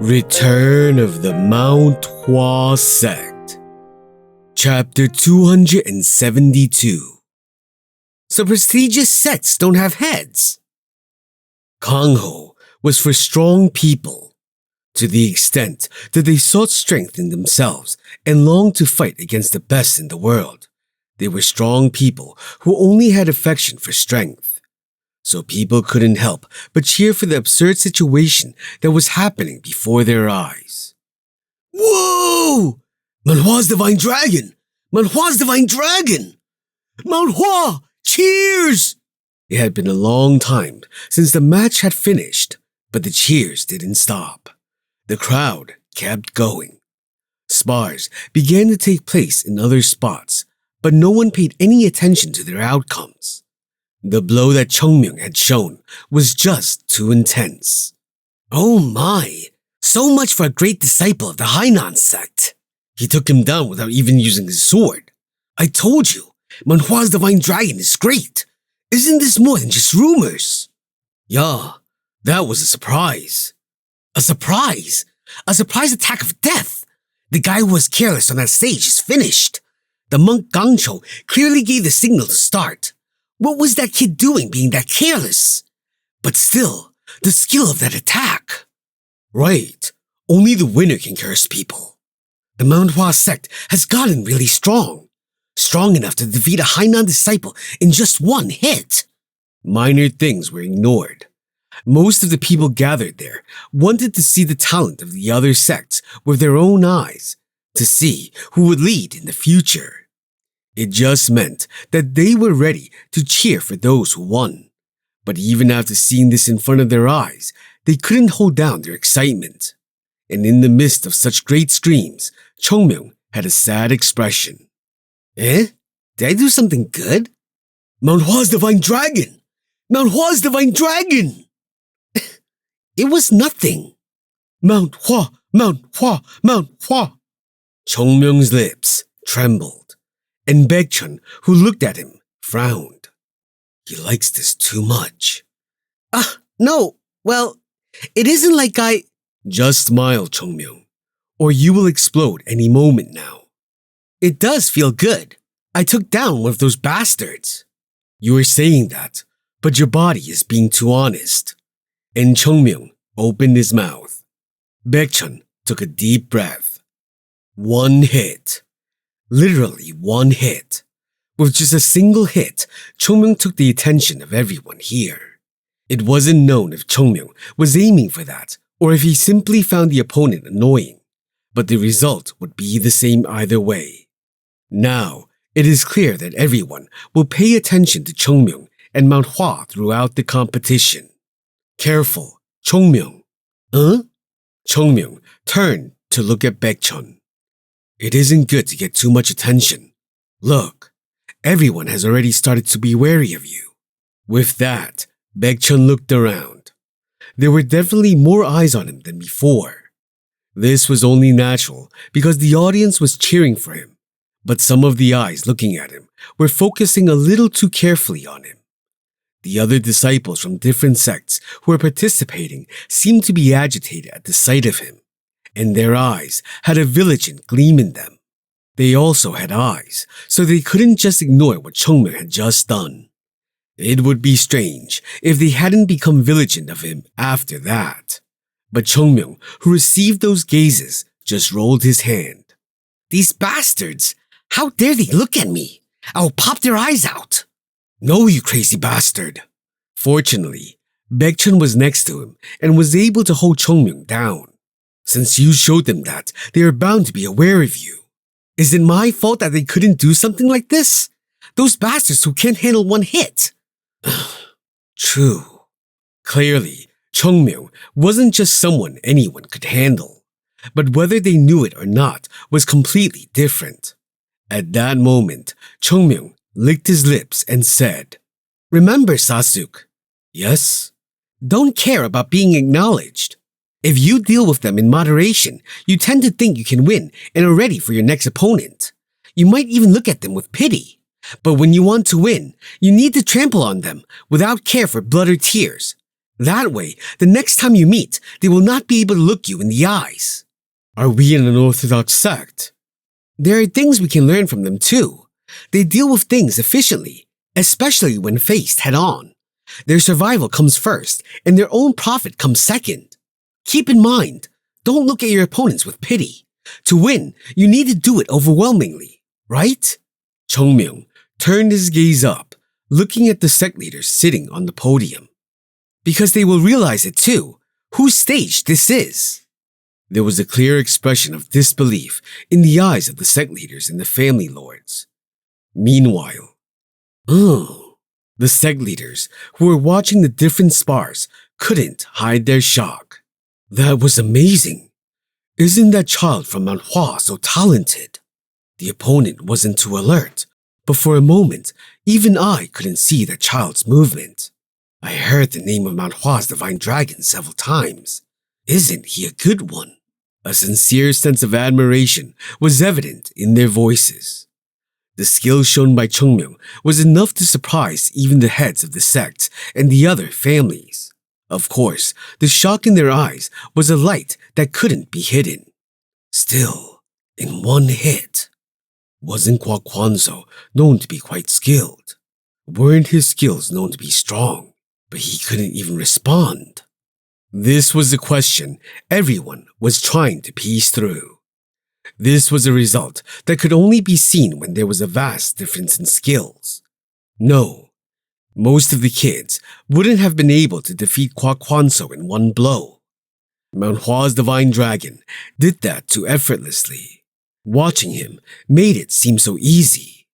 Return of the Mount Hua Sect. Chapter 272. So prestigious sects don't have heads. Kangho was for strong people, to the extent that they sought strength in themselves and longed to fight against the best in the world. They were strong people who only had affection for strength. So people couldn't help but cheer for the absurd situation that was happening before their eyes. Whoa! Mount Hua's Divine Dragon! Mount Hua's Divine Dragon! Mount Hua! Cheers! It had been a long time since the match had finished, but the cheers didn't stop. The crowd kept going. Spars began to take place in other spots, but no one paid any attention to their outcomes. The blow that Chongmyung had shown was just too intense. Oh my! So much for a great disciple of the Hainan sect. He took him down without even using his sword. I told you, Mount Hua's Divine Dragon is great. Isn't this more than just rumors? Yeah, that was a surprise. A surprise? A surprise attack of death. The guy who was careless on that stage is finished. The monk Gangcho clearly gave the signal to start. What was that kid doing being that careless? But still, the skill of that attack. Right, only the winner can curse people. The Mount Hua sect has gotten really strong. Strong enough to defeat a Hainan disciple in just one hit. Minor things were ignored. Most of the people gathered there wanted to see the talent of the other sects with their own eyes, to see who would lead in the future. It just meant that they were ready to cheer for those who won. But even after seeing this in front of their eyes, they couldn't hold down their excitement. And in the midst of such great screams, Chongmyung had a sad expression. Eh? Did I do something good? Mount Hua's Divine Dragon! Mount Hua's Divine Dragon! It was nothing. Mount Hua! Mount Hua! Mount Hua! Chongmyung's lips trembled. And Baekchun, who looked at him, frowned. He likes this too much. No. Well, it isn't like I... Just smile, Chongmyung, or you will explode any moment now. It does feel good. I took down one of those bastards. You are saying that, but your body is being too honest. And Chongmyung opened his mouth. Baekchun took a deep breath. One hit. Literally one hit. With just a single hit, Chongmyung took the attention of everyone here. It wasn't known if Chongmyung was aiming for that or if he simply found the opponent annoying, but the result would be the same either way. Now, it is clear that everyone will pay attention to Chongmyung and Mount Hua throughout the competition. Careful, Chongmyung. Huh? Chongmyung turned to look at Baekchun. It isn't good to get too much attention. Look, everyone has already started to be wary of you. With that, Baekchun looked around. There were definitely more eyes on him than before. This was only natural because the audience was cheering for him, but some of the eyes looking at him were focusing a little too carefully on him. The other disciples from different sects who were participating seemed to be agitated at the sight of him, and their eyes had a vigilant gleam in them. They also had eyes, so they couldn't just ignore what Chongmyung had just done. It would be strange if they hadn't become vigilant of him after that. But Chongmyung, who received those gazes, just rolled his hand. These bastards! How dare they look at me? I will pop their eyes out! No, you crazy bastard! Fortunately, Baekchun was next to him and was able to hold Chongmyung down. Since you showed them that, they are bound to be aware of you. Is it my fault that they couldn't do something like this? Those bastards who can't handle one hit. True. Clearly, Chongmyung wasn't just someone anyone could handle, but whether they knew it or not was completely different. At that moment, Chongmyung licked his lips and said, Remember, Sasuk. Yes? Don't care about being acknowledged. If you deal with them in moderation, you tend to think you can win and are ready for your next opponent. You might even look at them with pity. But when you want to win, you need to trample on them without care for blood or tears. That way, the next time you meet, they will not be able to look you in the eyes. Are we in an Orthodox sect? There are things we can learn from them too. They deal with things efficiently, especially when faced head-on. Their survival comes first, and their own profit comes second. Keep in mind, don't look at your opponents with pity. To win, you need to do it overwhelmingly, right? Chongmyung turned his gaze up, looking at the sect leaders sitting on the podium. Because they will realize it too, whose stage this is. There was a clear expression of disbelief in the eyes of the sect leaders and the family lords. Meanwhile, the sect leaders who were watching the different spars couldn't hide their shock. That was amazing. Isn't that child from Mount Hua so talented? The opponent wasn't too alert, but for a moment, even I couldn't see that child's movement. I heard the name of Mount Hua's divine dragon several times. Isn't he a good one? A sincere sense of admiration was evident in their voices. The skill shown by Chongmyung was enough to surprise even the heads of the sects and the other families. Of course, the shock in their eyes was a light that couldn't be hidden. Still, in one hit. Wasn't Hua Kwanzhou known to be quite skilled? Weren't his skills known to be strong? But he couldn't even respond. This was the question everyone was trying to piece through. This was a result that could only be seen when there was a vast difference in skills. No, most of the kids wouldn't have been able to defeat Hua Kwanzhou in one blow. Mount Hua's divine dragon did that too effortlessly. Watching him made it seem so easy.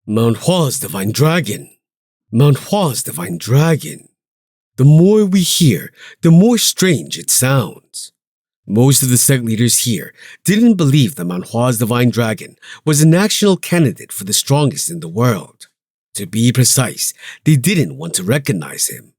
Mount Hua's divine dragon. Mount Hua's divine dragon. The more we hear, the more strange it sounds. Most of the sect leaders here didn't believe that Mount Hua's divine dragon was a national candidate for the strongest in the world. To be precise, they didn't want to recognize him.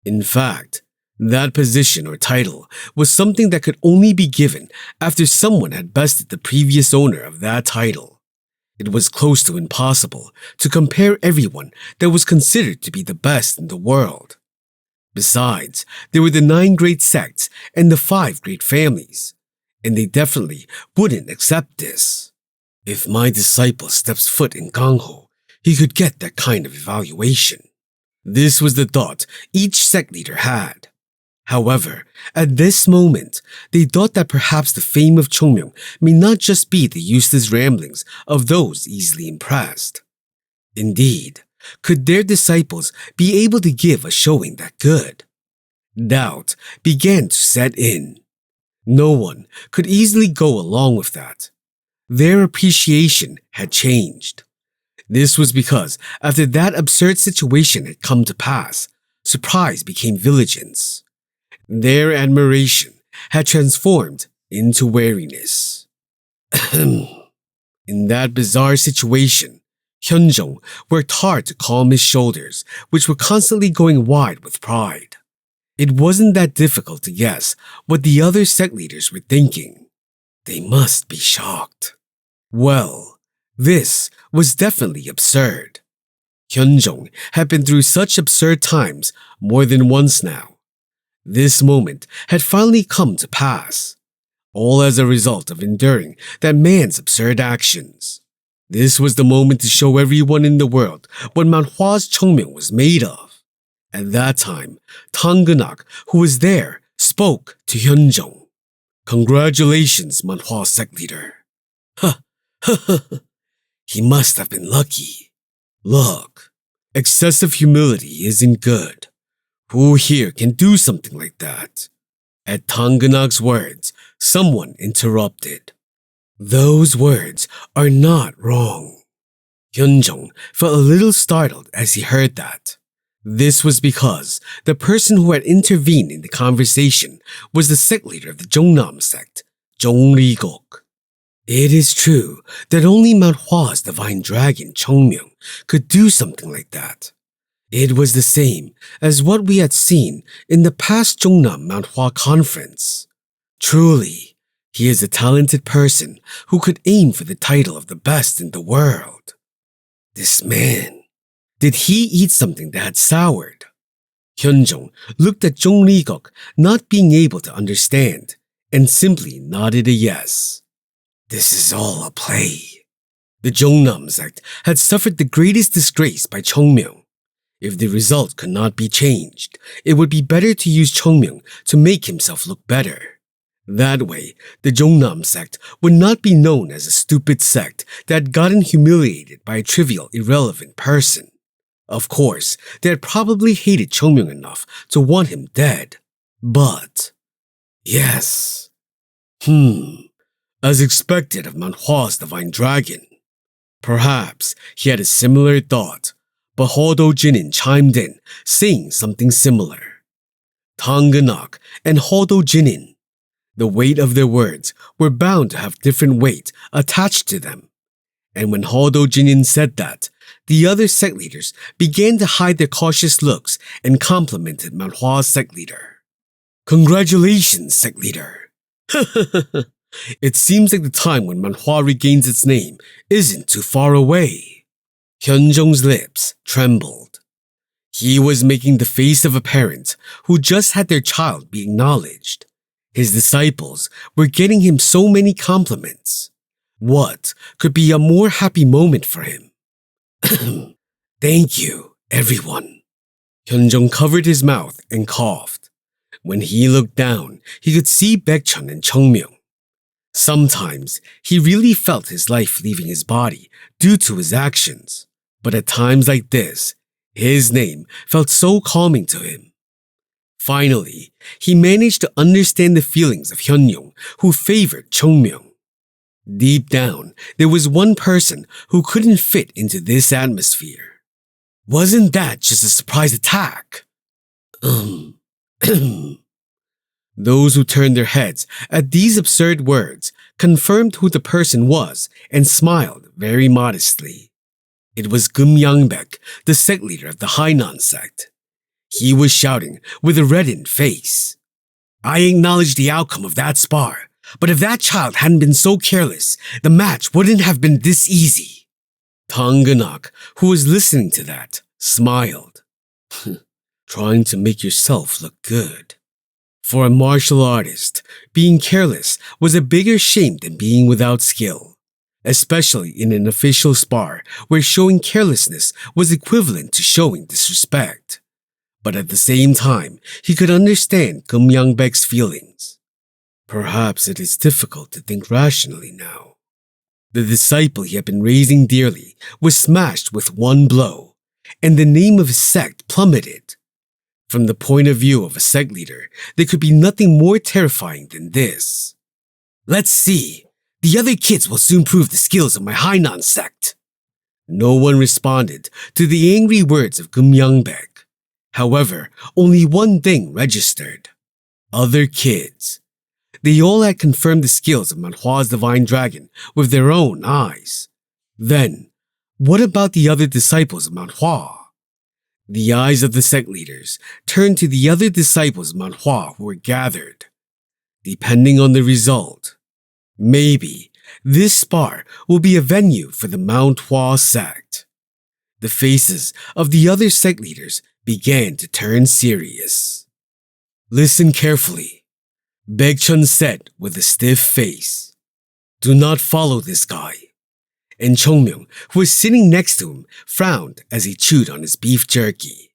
In fact, that position or title was something that could only be given after someone had bested the previous owner of that title. It was close to impossible to compare everyone that was considered to be the best in the world. Besides, there were the 9 great sects and the 5 great families, and they definitely wouldn't accept this. If my disciple steps foot in Gangho, he could get that kind of evaluation. This was the thought each sect leader had. However, at this moment, they thought that perhaps the fame of Chongmyung may not just be the useless ramblings of those easily impressed. Indeed, could their disciples be able to give a showing that good? Doubt began to set in. No one could easily go along with that. Their appreciation had changed. This was because after that absurd situation had come to pass, surprise became vigilance. Their admiration had transformed into wariness. In that bizarre situation, Hyunjong worked hard to calm his shoulders, which were constantly going wide with pride. It wasn't that difficult to guess what the other sect leaders were thinking. They must be shocked. Well, this was definitely absurd. Hyunjong had been through such absurd times more than once now. This moment had finally come to pass, all as a result of enduring that man's absurd actions. This was the moment to show everyone in the world what Mount Hua's Chongmyung was made of. At that time, Tangunak, who was there, spoke to Hyunjong. Congratulations, Mount Hua sect leader. He must have been lucky. Look, excessive humility isn't good. Who here can do something like that? At Tangunak's words, someone interrupted. Those words are not wrong. Hyunjong felt a little startled as he heard that. This was because the person who had intervened in the conversation was the sect leader of the Jongnam sect, Jongri-gok. It is true that only Mount Hua's divine dragon, Chongmyung, could do something like that. It was the same as what we had seen in the past Jongnam Mount Hua conference. Truly, he is a talented person who could aim for the title of the best in the world. This man, did he eat something that had soured? Hyunjong looked at Jong Rigok, not being able to understand, and simply nodded a yes. This is all a play. The Jongnam sect had suffered the greatest disgrace by Chongmyung. If the result could not be changed, it would be better to use Chongmyung to make himself look better. That way, the Jongnam sect would not be known as a stupid sect that had gotten humiliated by a trivial, irrelevant person. Of course, they had probably hated Chongmyung enough to want him dead. But, yes. As expected of Mount Hua's divine dragon. Perhaps he had a similar thought, but Hodo Jinin chimed in, saying something similar. Tanganak and Hodo Jinin. The weight of their words were bound to have different weight attached to them. And when Hodo Jinin said that, the other sect leaders began to hide their cautious looks and complimented Mount Hua's sect leader. Congratulations, sect leader. It seems like the time when Mount Hua regains its name isn't too far away. Hyunjong's lips trembled. He was making the face of a parent who just had their child be acknowledged. His disciples were getting him so many compliments. What could be a more happy moment for him? Thank you, everyone. Hyunjong covered his mouth and coughed. When he looked down, he could see Baekchun and Chongmyung. Sometimes he really felt his life leaving his body due to his actions, but at times like this, his name felt so calming to him. Finally, he managed to understand the feelings of Hyunjong, who favored Chongmyung. Deep down, there was one person who couldn't fit into this atmosphere. Wasn't that just a surprise attack? Those who turned their heads at these absurd words confirmed who the person was and smiled very modestly. It was Gum Yangbek, the sect leader of the Hainan sect. He was shouting with a reddened face. I acknowledge the outcome of that spar, but if that child hadn't been so careless, the match wouldn't have been this easy. Tanganak, who was listening to that, smiled. Trying to make yourself look good. For a martial artist, being careless was a bigger shame than being without skill, especially in an official spar where showing carelessness was equivalent to showing disrespect. But at the same time, he could understand Gum Yangbek's feelings. Perhaps it is difficult to think rationally now. The disciple he had been raising dearly was smashed with one blow, and the name of his sect plummeted. From the point of view of a sect leader, there could be nothing more terrifying than this. Let's see. The other kids will soon prove the skills of my Hainan sect. No one responded to the angry words of Gum Yangbek. However, only one thing registered. Other kids. They all had confirmed the skills of Mount Hua's divine dragon with their own eyes. Then, what about the other disciples of Mount Hua? The eyes of the sect leaders turned to the other disciples of Mount Hua who were gathered. Depending on the result, maybe this spar will be a venue for the Mount Hua sect. The faces of the other sect leaders began to turn serious. Listen carefully, Baekchun said with a stiff face. Do not follow this guy. And Chongmyung, who was sitting next to him, frowned as he chewed on his beef jerky.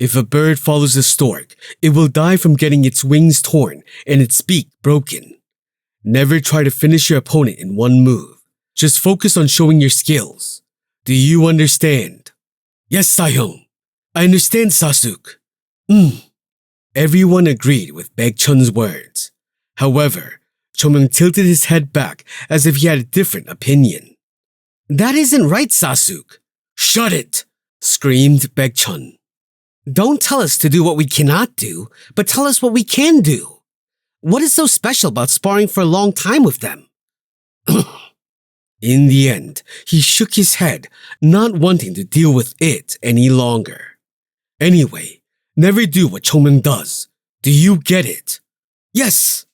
If a bird follows a stork, it will die from getting its wings torn and its beak broken. Never try to finish your opponent in one move. Just focus on showing your skills. Do you understand? Yes, Sahyong. I understand, Sasuk. Everyone agreed with Baekchun's words. However, Chongmyung tilted his head back as if he had a different opinion. That isn't right, Sasuk. Shut it, screamed Baekchun. Don't tell us to do what we cannot do, but tell us what we can do. What is so special about sparring for a long time with them? In the end, he shook his head, not wanting to deal with it any longer. Anyway, never do what Chongmyung does. Do you get it? Yes!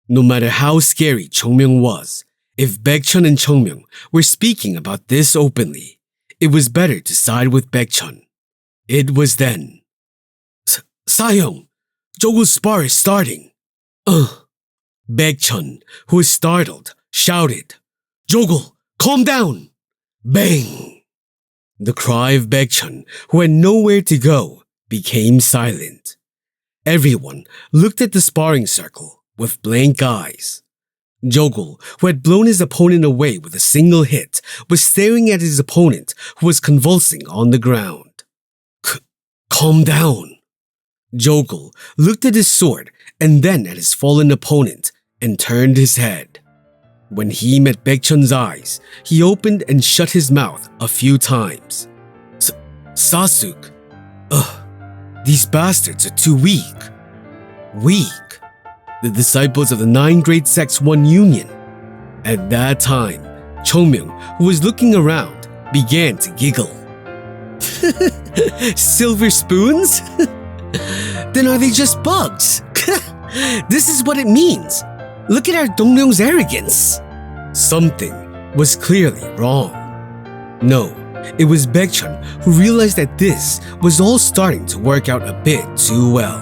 No matter how scary Chongmyung was, if Baekchun and Chongmyung were speaking about this openly, it was better to side with Baekchun. It was then. Sahyong, Jogul's spar is starting. Baekchun, who was startled, shouted, Jogul, calm down! Bang! The cry of Baekchun, who had nowhere to go, became silent. Everyone looked at the sparring circle with blank eyes. Jogul, who had blown his opponent away with a single hit, was staring at his opponent, who was convulsing on the ground. Calm down. Jogul looked at his sword and then at his fallen opponent and turned his head. When he met Baekchun's eyes, he opened and shut his mouth a few times. Sasuk, these bastards are too weak. Weak? The disciples of the 9 great sects won union. At that time, Chomyung, who was looking around, began to giggle. Silver spoons? Then are they just bugs? This is what it means. Look at our Dongryung's arrogance. Something was clearly wrong. No, it was Baekchun who realized that this was all starting to work out a bit too well.